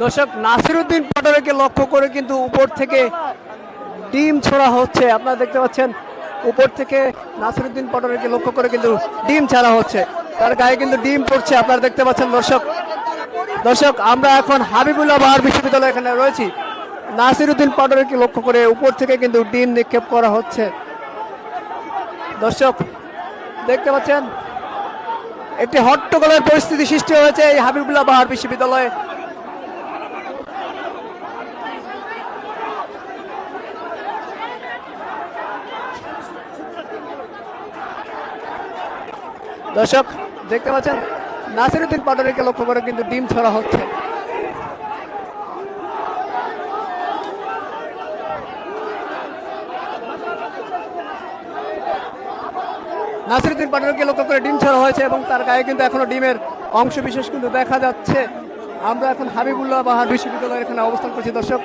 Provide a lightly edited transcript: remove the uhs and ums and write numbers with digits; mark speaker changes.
Speaker 1: দর্শক, নাসিরউদ্দিন পাটোয়ারিকে লক্ষ্য করে কিন্তু উপর থেকে ডিম ছোড়া হচ্ছে। আপনারা দেখতে পাচ্ছেন উপর থেকে নাসিরউদ্দিন পাটোয়ারিকে লক্ষ্য করে কিন্তু ডিম ছাড়া হচ্ছে, তার গায়ে কিন্তু ডিম পড়ছে। আপনারা দেখতে পাচ্ছেন দর্শক, আমরা এখন হাবিবুল্লাহ বাহার বিশ্ববিদ্যালয় এখানে রয়েছি। নাসিরউদ্দিন পাটোয়ারিকে লক্ষ্য করে উপর থেকে কিন্তু ডিম নিক্ষেপ করা হচ্ছে। দর্শক দেখতে পাচ্ছেন একটি হট্টগোলের পরিস্থিতি সৃষ্টি হয়েছে এই হাবিবুল্লাহ বাহার বিশ্ববিদ্যালয়ে। দর্শক দেখতে পাচ্ছেন নাসিরউদ্দিন পাটোয়ারিকে লক্ষ্য করে কিন্তু ডিম ছড়া হচ্ছে। নাসিরউদ্দিন পাটোয়ারিকে লক্ষ্য করে ডিম ছড়া হয়েছে এবং তার গায়ে কিন্তু এখনো ডিমের অংশ বিশেষ কিন্তু দেখা যাচ্ছে। আমরা এখন হাবিবুল্লাহ বাহার বিশ্ববিদ্যালয়ের এখানে অবস্থান করছি। দর্শক